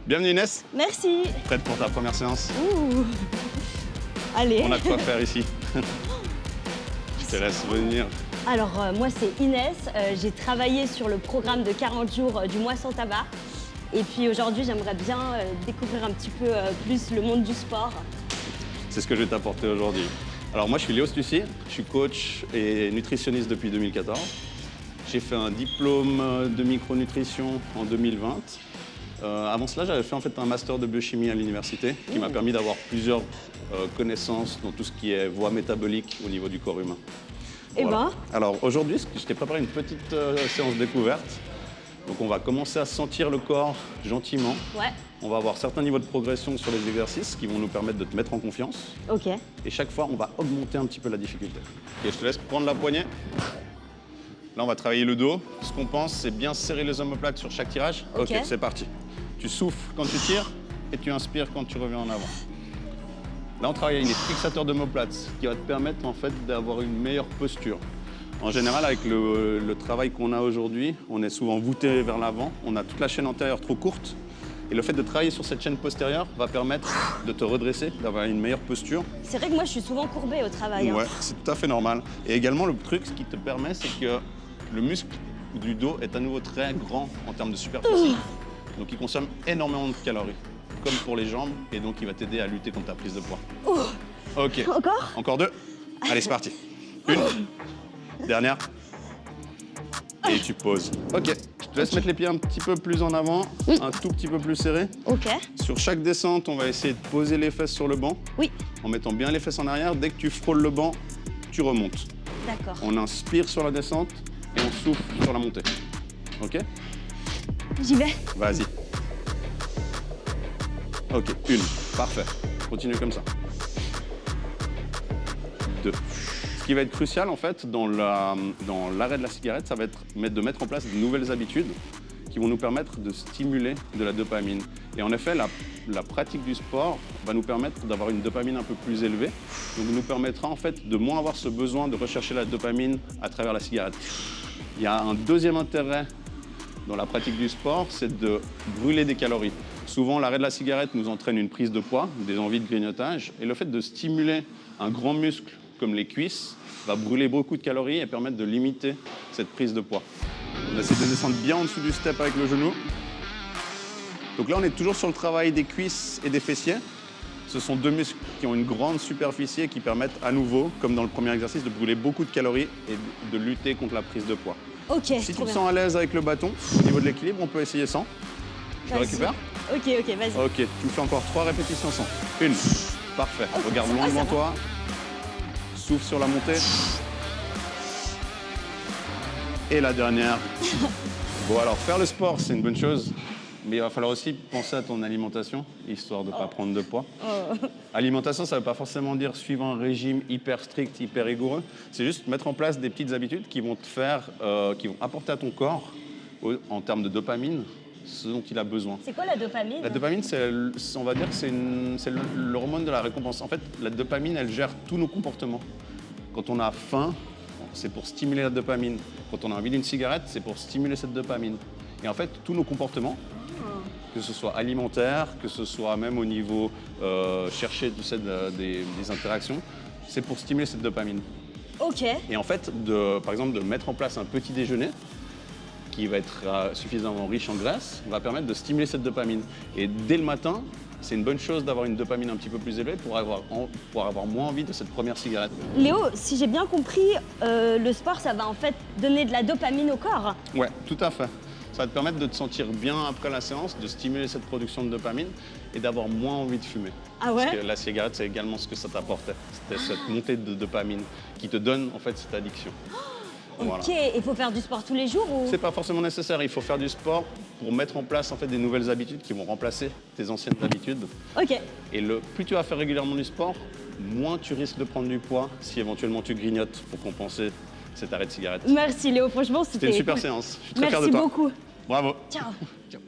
Bienvenue Inès. Merci. Prête pour ta première séance? Ouh. Allez. On a de quoi faire ici. Je te laisse venir. Alors, moi, c'est Inès. J'ai travaillé sur le programme de 40 jours du mois sans tabac. Et puis aujourd'hui, j'aimerais bien découvrir un petit peu plus le monde du sport. C'est ce que je vais t'apporter aujourd'hui. Alors moi, je suis Léo Stussy, je suis coach et nutritionniste depuis 2014. J'ai fait un diplôme de micronutrition en 2020. Avant cela, j'avais fait en fait un master de biochimie à l'université qui m'a permis d'avoir plusieurs connaissances dans tout ce qui est voie métabolique au niveau du corps humain. Eh ben. Alors aujourd'hui, je t'ai préparé une petite séance découverte. Donc on va commencer à sentir le corps gentiment. Ouais. On va avoir certains niveaux de progression sur les exercices qui vont nous permettre de te mettre en confiance. Ok. Et chaque fois, on va augmenter un petit peu la difficulté. Et je te laisse prendre la poignée. Là, on va travailler le dos. Ce qu'on pense, c'est bien serrer les omoplates sur chaque tirage. Ok. Ok, c'est parti. Tu souffles quand tu tires et tu inspires quand tu reviens en avant. Là, on travaille avec les fixateurs d'omoplates, ce qui va te permettre en fait d'avoir une meilleure posture. En général, avec le travail qu'on a aujourd'hui, on est souvent voûté vers l'avant. On a toute la chaîne antérieure trop courte. Et le fait de travailler sur cette chaîne postérieure va permettre de te redresser, d'avoir une meilleure posture. C'est vrai que moi, je suis souvent courbée au travail. Ouais, c'est tout à fait normal. Et également, le truc, ce qui te permet, c'est que le muscle du dos est à nouveau très grand en termes de superficie. Donc, il consomme énormément de calories, comme pour les jambes. Et donc, il va t'aider à lutter contre ta prise de poids. Ok. Encore? Encore deux. Allez, c'est parti. Une. Dernière. Et tu poses. Ok. Je te laisse mettre les pieds un petit peu plus en avant, un tout petit peu plus serré. Ok. Sur chaque descente, on va essayer de poser les fesses sur le banc. Oui. En mettant bien les fesses en arrière. Dès que tu frôles le banc, tu remontes. D'accord. On inspire sur la descente et on souffle sur la montée. Ok? J'y vais. Vas-y. Ok, une. Parfait. Continue comme ça. Deux. Ce qui va être crucial, en fait, dans l'arrêt de la cigarette, ça va être de mettre en place de nouvelles habitudes qui vont nous permettre de stimuler de la dopamine. Et en effet, la pratique du sport va nous permettre d'avoir une dopamine un peu plus élevée. Donc, nous permettra, en fait, de moins avoir ce besoin de rechercher la dopamine à travers la cigarette. Il y a un deuxième intérêt dans la pratique du sport, c'est de brûler des calories. Souvent, l'arrêt de la cigarette nous entraîne une prise de poids, des envies de grignotage. Et le fait de stimuler un grand muscle comme les cuisses va brûler beaucoup de calories et permettre de limiter cette prise de poids. On essaie de descendre bien en dessous du step avec le genou. Donc là, on est toujours sur le travail des cuisses et des fessiers. Ce sont deux muscles qui ont une grande superficie et qui permettent à nouveau, comme dans le premier exercice, de brûler beaucoup de calories et de lutter contre la prise de poids. Ok. Si tu trop te bien. sens à l'aise avec le bâton, au niveau de l'équilibre, on peut essayer sans. Je le Vas-y. récupère. Ok, vas-y. Ok, tu me fais encore 3 répétitions sans. Une. Parfait. Regarde loin devant toi. Souffle sur la montée. Et la dernière. Bon, alors faire le sport, c'est une bonne chose. Mais il va falloir aussi penser à ton alimentation, histoire de ne pas prendre de poids. Alimentation, ça ne veut pas forcément dire suivre un régime hyper strict, hyper rigoureux. C'est juste mettre en place des petites habitudes qui vont te faire, qui vont apporter à ton corps, en termes de dopamine, ce dont il a besoin. C'est quoi la dopamine? La dopamine, on va dire que c'est l'hormone de la récompense. En fait, la dopamine, elle gère tous nos comportements. Quand on a faim, c'est pour stimuler la dopamine. Quand on a envie d'une cigarette, c'est pour stimuler cette dopamine. Et en fait, tous nos comportements, que ce soit alimentaire, que ce soit même au niveau chercher tu sais, des interactions, c'est pour stimuler cette dopamine. Ok. Et en fait, par exemple, de mettre en place un petit déjeuner qui va être suffisamment riche en graisse, va permettre de stimuler cette dopamine. Et dès le matin, c'est une bonne chose d'avoir une dopamine un petit peu plus élevée pour avoir moins envie de cette première cigarette. Léo, si j'ai bien compris, le sport, ça va en fait donner de la dopamine au corps. Ouais, tout à fait. Ça va te permettre de te sentir bien après la séance, de stimuler cette production de dopamine et d'avoir moins envie de fumer. Ah ouais? Parce que la cigarette, c'est également ce que ça t'apportait. C'était cette montée de dopamine qui te donne en fait cette addiction. Voilà. Ok, il faut faire du sport tous les jours ou? C'est pas forcément nécessaire, il faut faire du sport pour mettre en place en fait des nouvelles habitudes qui vont remplacer tes anciennes habitudes. Ok. Et plus tu vas faire régulièrement du sport, moins tu risques de prendre du poids si éventuellement tu grignotes pour compenser cet arrêt de cigarette. Merci Léo, franchement, C'était une super cool. séance. Je suis très fier de Merci toi. beaucoup. Bravo. Ciao. Ciao.